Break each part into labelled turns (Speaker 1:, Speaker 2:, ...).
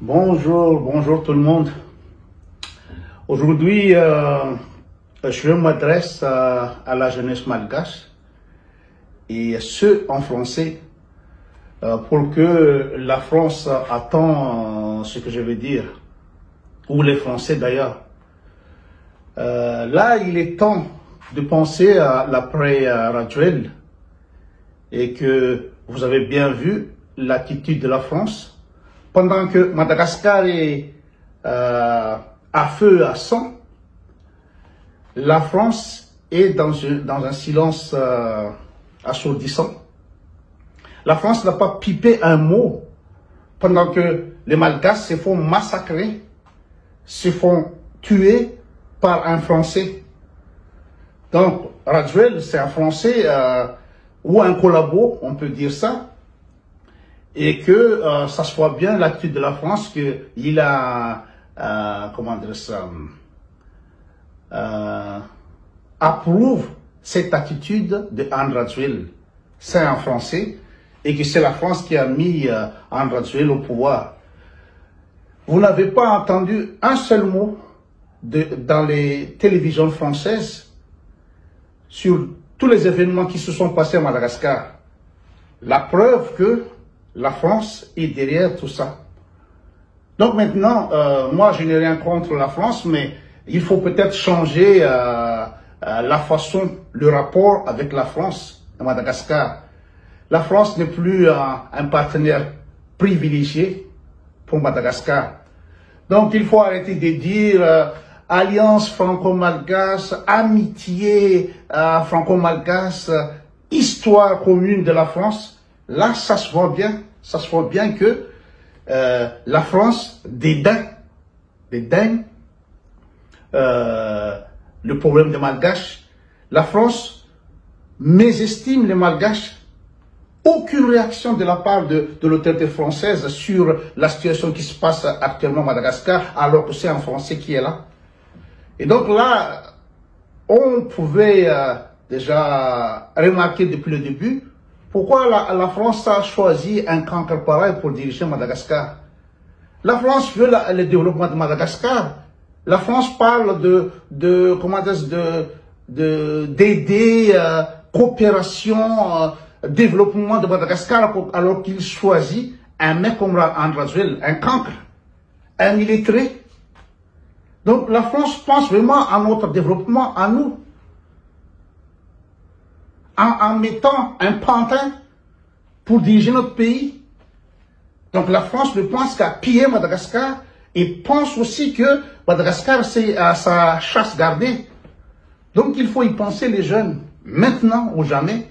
Speaker 1: Bonjour, bonjour tout le monde. Aujourd'hui, je m'adresse à la jeunesse malgache et ce en français pour que la France attend ce que je veux dire, ou les Français d'ailleurs. Là, il est temps de penser à l'après-Rajuel et que vous avez bien vu l'attitude de la France. Pendant que Madagascar est à feu à sang, la France est dans un silence assourdissant. La France n'a pas pipé un mot pendant que les Malgaches se font massacrer, se font tuer par un Français. Donc, Rajuel, c'est un Français ou un collabo, on peut dire ça. Et que ça se voit bien l'attitude de la France, qu'il a, comment dire ça, approuve cette attitude de Anne Rajuel. C'est un Français, et que c'est la France qui a mis Anne Rajuel au pouvoir. Vous n'avez pas entendu un seul mot dans les télévisions françaises sur tous les événements qui se sont passés à Madagascar. La preuve que la France est derrière tout ça. Donc maintenant, moi je n'ai rien contre la France, mais il faut peut-être changer la façon, le rapport avec la France à Madagascar. La France n'est plus un partenaire privilégié pour Madagascar. Donc il faut arrêter de dire alliance franco-malgache, amitié franco-malgache, histoire commune de la France. Là, ça se voit bien que la France dédaigne le problème des Malgaches. La France mésestime les Malgaches. Aucune réaction de la part de l'autorité française sur la situation qui se passe actuellement à Madagascar, alors que c'est un Français qui est là. Et donc là, on pouvait déjà remarquer depuis le début pourquoi la France a choisi un cancre pareil pour diriger Madagascar. La France veut le développement de Madagascar. La France parle d'aider coopération, développement de Madagascar, alors qu'il choisit un mec comme Anne Rajuel, un cancre, un illettré. Donc la France pense vraiment à notre développement, à nous. En mettant un pantin pour diriger notre pays. Donc la France ne pense qu'à piller Madagascar et pense aussi que Madagascar c'est à sa chasse gardée. Donc il faut y penser les jeunes, maintenant ou jamais,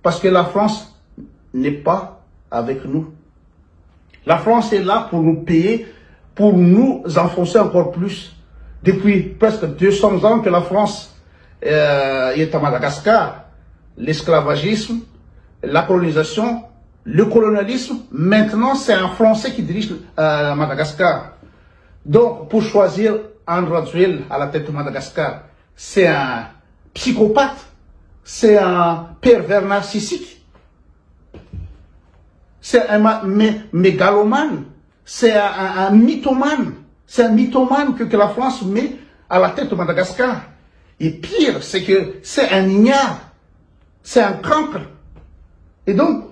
Speaker 1: parce que la France n'est pas avec nous. La France est là pour nous payer, pour nous enfoncer encore plus. Depuis presque 200 ans que la France est à Madagascar, l'esclavagisme, la colonisation, le colonialisme, maintenant c'est un Français qui dirige Madagascar. Donc pour choisir Anne Rajuel à la tête de Madagascar, c'est un psychopathe, c'est un pervers narcissique, c'est un mégalomane, c'est un mythomane, c'est un mythomane que la France met à la tête de Madagascar. Et pire, c'est que c'est un ignare. C'est un cancre. Et donc,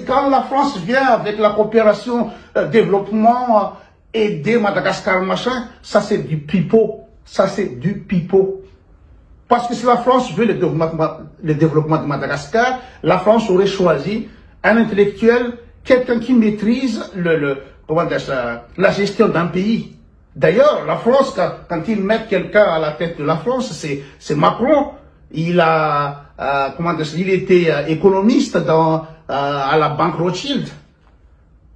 Speaker 1: quand la France vient avec la coopération, développement, aider Madagascar, machin, ça c'est du pipeau. Ça c'est du pipeau. Parce que si la France veut le développement de Madagascar, la France aurait choisi un intellectuel, quelqu'un qui maîtrise la gestion d'un pays. D'ailleurs, la France, quand ils mettent quelqu'un à la tête de la France, c'est Macron. Il était économiste à la Banque Rothschild.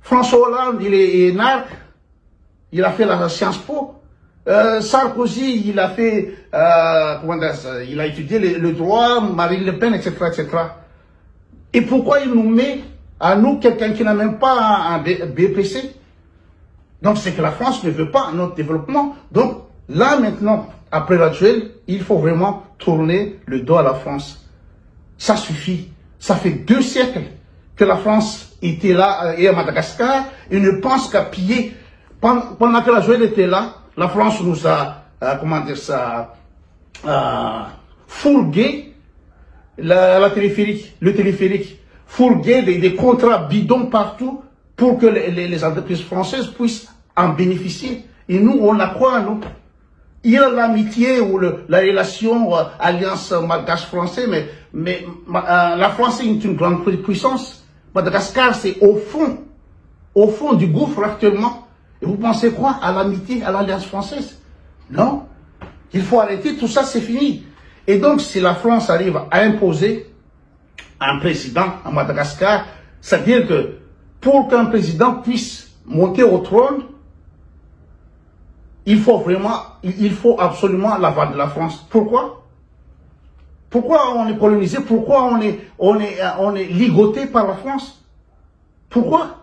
Speaker 1: François Hollande, il est narc. Il a fait la Sciences Po. Sarkozy, il a fait, il a étudié le droit, Marine Le Pen, etc., etc. Et pourquoi il nous met à nous quelqu'un qui n'a même pas un BPC? Donc c'est que la France ne veut pas notre développement. Donc là maintenant, après Rajuel, il faut vraiment tourner le dos à la France. Ça suffit. Ça fait 2 siècles que la France était là et à Madagascar et ne pense qu'à piller. Pendant que la Joël était là, la France nous a, comment dire ça, fourgué le téléphérique, fourgué des contrats bidons partout pour que les entreprises françaises puissent en bénéficier. Et nous, on a quoi, nous? Il y a l'amitié ou la relation alliance malgache-français, mais la France est une grande puissance. Madagascar, c'est au fond du gouffre actuellement. Et vous pensez quoi à l'amitié, à l'alliance française? Non. Il faut arrêter, tout ça, c'est fini. Et donc, si la France arrive à imposer un président à Madagascar, c'est-à-dire que pour qu'un président puisse monter au trône, il faut absolument l'aval de la France. Pourquoi? Pourquoi on est colonisé? Pourquoi on est ligoté par la France? Pourquoi?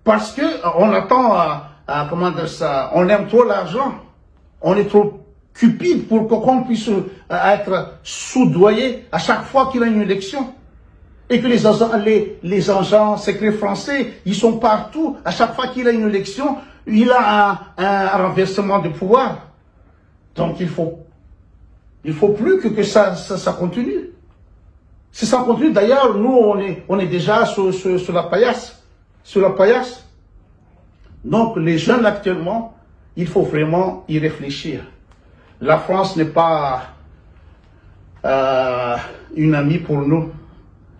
Speaker 1: Parce que on attend, comment dire ça, on aime trop l'argent. On est trop cupide pour qu'on puisse être soudoyé à chaque fois qu'il y a une élection. Et que les agents secrets français, ils sont partout. À chaque fois qu'il y a une élection, il y a un renversement de pouvoir. Donc il faut plus que ça continue. Si ça continue, d'ailleurs, nous, on est déjà sur la paillasse. Sur la paillasse. Donc les jeunes actuellement, il faut vraiment y réfléchir. La France n'est pas une amie pour nous.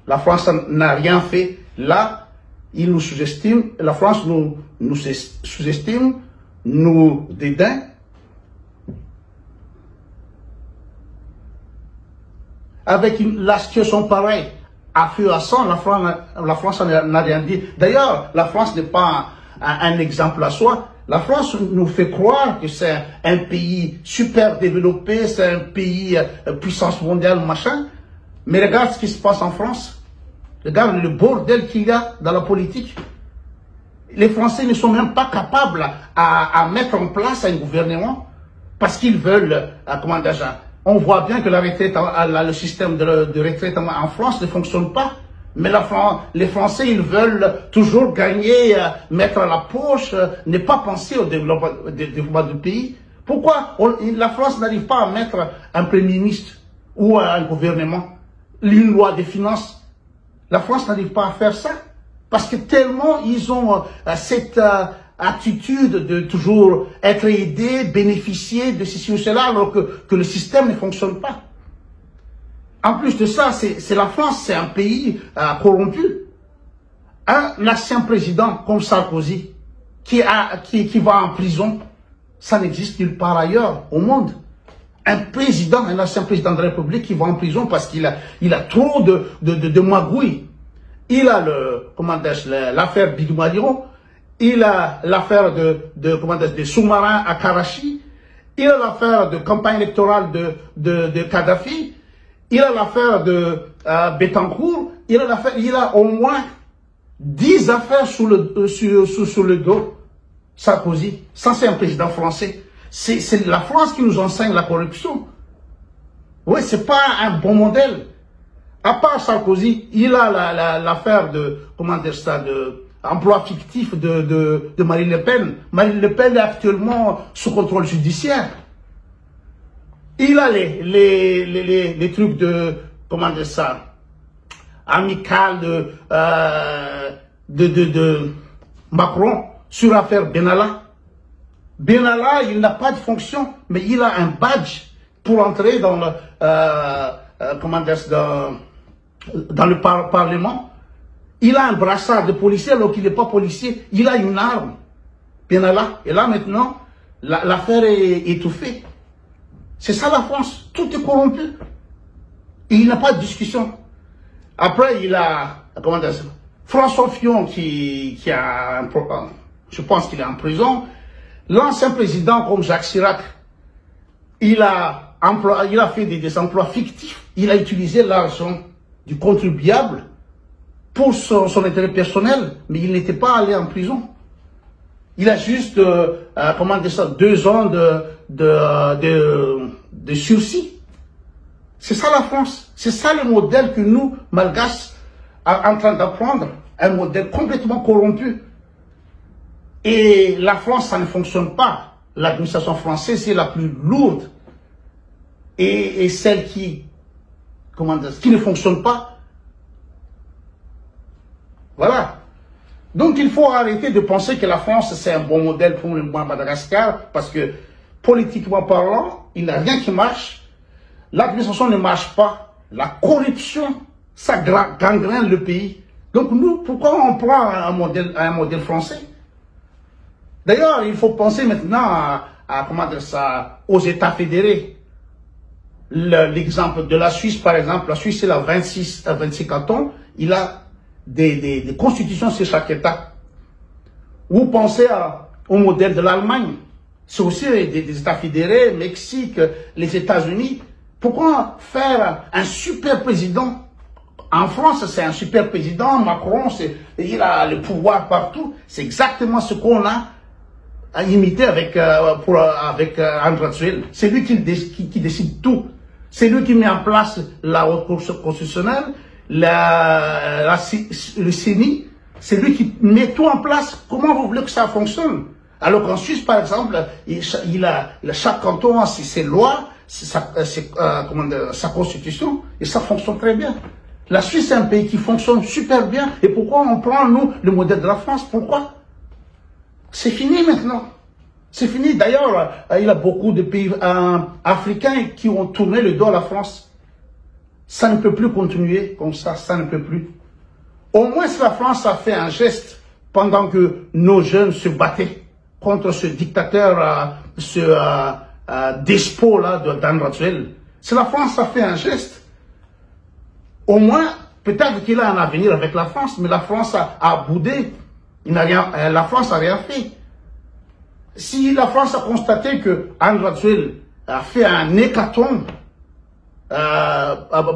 Speaker 1: La France n'a rien fait. Là, ils nous sous-estiment. La France nous sous-estime, nous dédaine. Avec la situation pareille, à feu à sang, la France n'a rien dit. D'ailleurs, la France n'est pas un exemple à soi. La France nous fait croire que c'est un pays super développé, c'est un pays puissance mondiale, machin. Mais regarde ce qui se passe en France. Regarde le bordel qu'il y a dans la politique. Les Français ne sont même pas capables à mettre en place un gouvernement parce qu'ils veulent, comment dire, on voit bien que la retraite, le système de retraite en France ne fonctionne pas. Mais les Français, ils veulent toujours gagner, mettre à la poche, ne pas penser au développement du pays. Pourquoi la France n'arrive pas à mettre un Premier ministre ou un gouvernement, une loi des finances? La France n'arrive pas à faire ça. Parce que tellement ils ont cette attitude de toujours être aidés, bénéficier de ceci ou cela, alors que le système ne fonctionne pas. En plus de ça, c'est la France, c'est un pays corrompu. Un ancien président comme Sarkozy, qui va en prison, ça n'existe nulle part ailleurs au monde. Un ancien président de la République qui va en prison parce qu'il a trop de magouilles. Il a l'affaire Big Maliron, il a l'affaire de sous-marins à Karachi, il a l'affaire de campagne électorale de Kadhafi, il a l'affaire de Bettencourt, il a au moins 10 affaires sur le dos. Sarkozy, ça c'est un président français. C'est la France qui nous enseigne la corruption. Oui, c'est pas un bon modèle. À part Sarkozy, il a l'affaire de emploi fictif de Marine Le Pen. Marine Le Pen est actuellement sous contrôle judiciaire. Il a les trucs de, amical de Macron sur l'affaire Benalla. Benalla, il n'a pas de fonction, mais il a un badge pour entrer dans dans le Parlement. Il a un brassard de policier alors qu'il n'est pas policier. Il a une arme, Benalla. Et là maintenant, l'affaire est étouffée. C'est ça la France. Tout est corrompu. Et il n'a pas de discussion. Après, il a, François Fillon qui a, je pense qu'il est en prison. L'ancien président comme Jacques Chirac, il a fait des emplois fictifs. Il a utilisé l'argent du contribuable pour son intérêt personnel, mais il n'était pas allé en prison. Il a juste, 2 ans de sursis. C'est ça la France. C'est ça le modèle que nous, Malgaches, sommes en train d'apprendre. Un modèle complètement corrompu. Et la France, ça ne fonctionne pas. L'administration française, c'est la plus lourde. Et celle qui ne fonctionne pas. Voilà. Donc il faut arrêter de penser que la France, c'est un bon modèle pour Madagascar, parce que politiquement parlant, il n'y a rien qui marche. L'administration ne marche pas. La corruption, ça gangrène le pays. Donc nous, pourquoi on prend un modèle français? D'ailleurs, il faut penser maintenant aux États fédérés. L'exemple de la Suisse, par exemple, la Suisse, il a 26 cantons, il a des constitutions sur chaque État. Vous pensez au modèle de l'Allemagne, c'est aussi des États fédérés, Mexique, les États-Unis. Pourquoi faire un super président? En France, c'est un super président, Macron, il a le pouvoir partout. C'est exactement ce qu'on a à imiter avec André. C'est lui qui décide tout. C'est lui qui met en place la Haute Cour constitutionnelle, le CENI. C'est lui qui met tout en place. Comment vous voulez que ça fonctionne? Alors qu'en Suisse, par exemple, chaque canton a ses lois, sa constitution, et ça fonctionne très bien. La Suisse, c'est un pays qui fonctionne super bien. Et pourquoi on prend, nous, le modèle de la France? Pourquoi? C'est fini maintenant. C'est fini. D'ailleurs, il y a beaucoup de pays africains qui ont tourné le dos à la France. Ça ne peut plus continuer comme ça. Ça ne peut plus. Au moins, si la France a fait un geste pendant que nos jeunes se battaient contre ce dictateur, ce despot-là d'André. Si la France a fait un geste, au moins, peut-être qu'il a un avenir avec la France, mais la France a boudé. La France n'a rien fait. Si la France a constaté que André a fait un hécatombe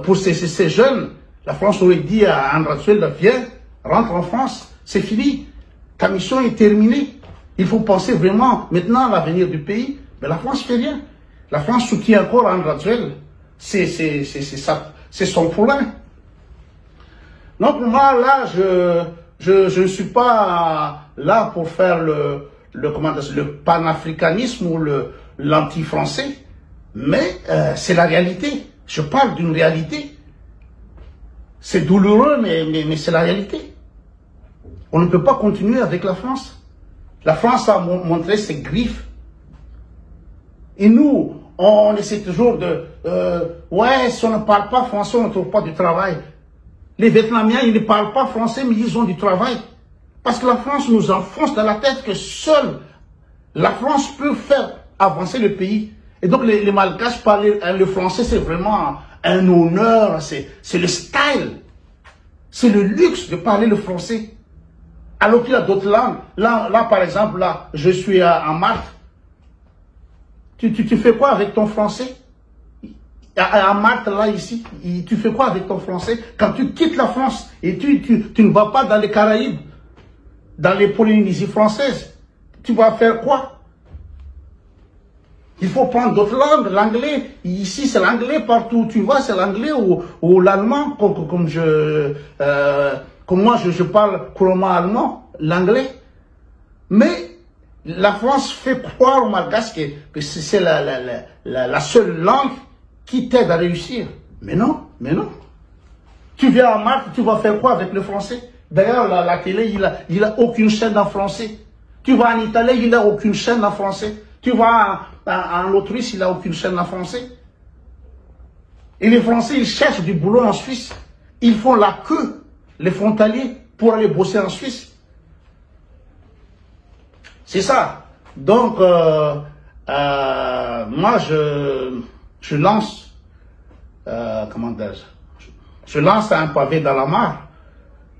Speaker 1: pour ces jeunes, la France aurait dit à André, viens, rentre en France, c'est fini, ta mission est terminée. Il faut penser vraiment maintenant à l'avenir du pays, mais la France ne fait rien. La France soutient encore André, c'est son problème. Donc moi, là, je ne suis pas là pour faire le panafricanisme ou l'anti-français, mais c'est la réalité. Je parle d'une réalité. C'est douloureux, mais c'est la réalité. On ne peut pas continuer avec la France. La France a montré ses griffes. Et nous, on essaie toujours ouais, si on ne parle pas français, on ne trouve pas du travail. Les Vietnamiens, ils ne parlent pas français, mais ils ont du travail. Parce que la France nous enfonce dans la tête que seule la France peut faire avancer le pays. Et donc les Malgaches parler le français, c'est vraiment un honneur, c'est le style. C'est le luxe de parler le français. Alors qu'il y a d'autres langues. Là, par exemple, là, je suis à Malte. Tu fais quoi avec ton français? À Malte, là, ici, tu fais quoi avec ton français? Quand tu quittes la France et tu ne vas pas dans les Caraïbes, dans les Polynésies françaises, tu vas faire quoi? Il faut prendre d'autres langues, l'anglais. Ici, c'est l'anglais partout où tu vas, c'est l'anglais ou l'allemand, comme moi, je parle couramment allemand, l'anglais. Mais la France fait croire aux Malgaches que c'est la seule langue qui t'aide à réussir. Mais non, mais non. Tu viens à Malte, tu vas faire quoi avec le français? D'ailleurs, la télé, il a aucune chaîne en français. Tu vas en Italie, il n'a aucune chaîne en français. Tu vas en Autriche, il n'a aucune chaîne en français. Et les Français, ils cherchent du boulot en Suisse. Ils font la queue, les frontaliers, pour aller bosser en Suisse. C'est ça. Donc, moi, je lance, je lance un pavé dans la mare.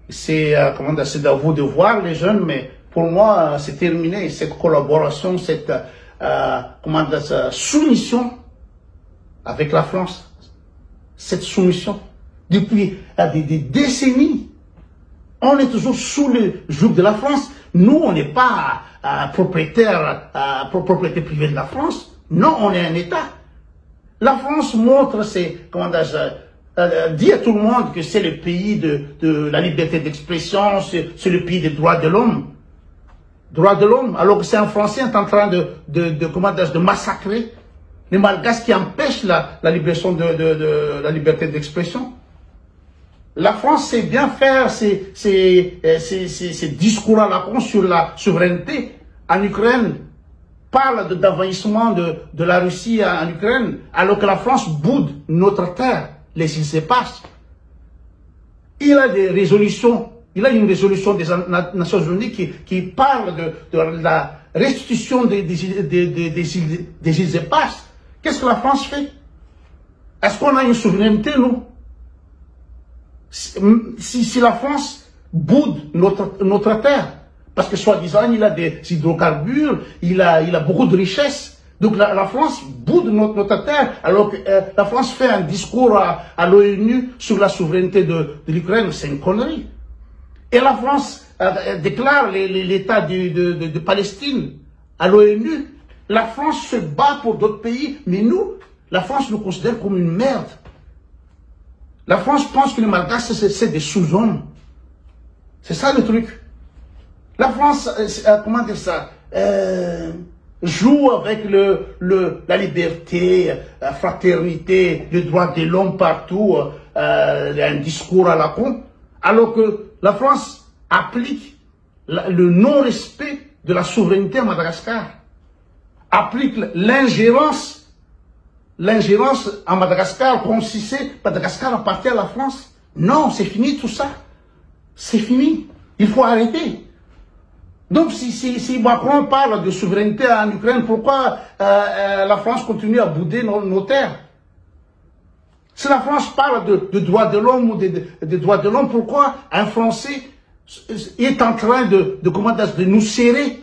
Speaker 1: C'est à vous de voir les jeunes, mais pour moi, c'est terminé. Cette collaboration, cette soumission avec la France, cette soumission. Depuis des décennies, on est toujours sous le joug de la France. Nous, on n'est pas propriété privée de la France. Non, on est un État. La France montre dit à tout le monde que c'est le pays de la liberté d'expression, c'est le pays des droits de l'homme. droits de l'homme, alors que c'est un Français qui est en train de massacrer les Malgaches qui empêchent la libération la liberté d'expression. La France sait bien faire ses discours à la con sur la souveraineté en Ukraine, parle d'envahissement de la Russie en Ukraine, alors que la France boude notre terre, laissez passer. Il a des résolutions, il a une résolution des Nations Unies qui parle de la restitution des îles éparses. Qu'est-ce que la France fait? Est-ce qu'on a une souveraineté, nous? Si la France boude notre terre, parce que soi-disant il a des hydrocarbures, il a beaucoup de richesses, donc la France boude notre terre, alors que la France fait un discours à l'ONU sur la souveraineté de l'Ukraine, c'est une connerie. Et la France déclare l'État de Palestine à l'ONU. La France se bat pour d'autres pays, mais nous, la France nous considère comme une merde. La France pense que les Malgaches, c'est des sous-hommes. C'est ça le truc. La France, comment dire ça, joue avec la liberté, la fraternité, les droits de l'homme partout, un discours à la con, alors que la France applique le non-respect de la souveraineté à Madagascar, applique l'ingérence. L'ingérence à Madagascar, comme si Madagascar appartient à la France. Non, c'est fini tout ça. C'est fini. Il faut arrêter. Donc, si Macron parle de souveraineté en Ukraine, pourquoi la France continue à bouder nos terres? Si la France parle de droits de l'homme ou de droits de l'homme, pourquoi un Français est en train de nous serrer,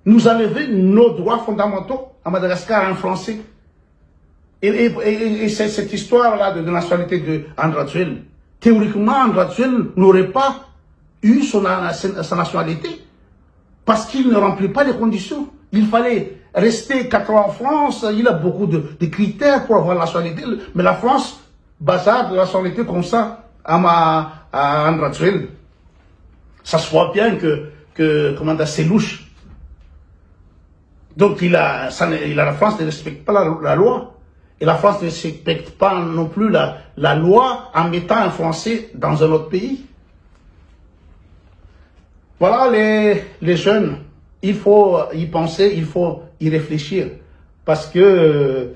Speaker 1: nous enlever nos droits fondamentaux à Madagascar, un Français? Et c'est cette histoire-là de nationalité d'André Azoulay. Théoriquement, André Azoulay n'aurait pas eu sa nationalité parce qu'il ne remplit pas les conditions. Il fallait rester 4 ans en France, il a beaucoup de critères pour avoir la nationalité, mais la France bazarde la nationalité comme ça à André Azoulay. Ça se voit bien que c'est louche. Donc la France ne respecte pas la loi. Et la France ne respecte pas non plus la loi en mettant un Français dans un autre pays. Voilà les jeunes. Il faut y penser, il faut y réfléchir. Parce que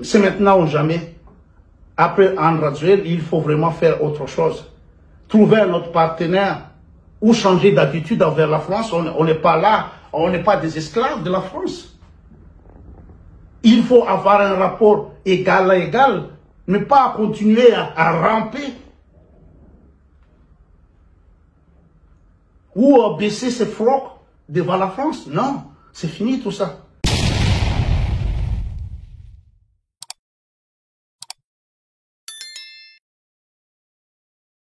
Speaker 1: c'est maintenant ou jamais. Après André Azoulay, il faut vraiment faire autre chose. Trouver un autre partenaire ou changer d'attitude envers la France. On n'est pas là. On n'est pas des esclaves de la France. Il faut avoir un rapport égal à égal, ne pas continuer à ramper ou à baisser ses frocs devant la France. Non, c'est fini tout ça.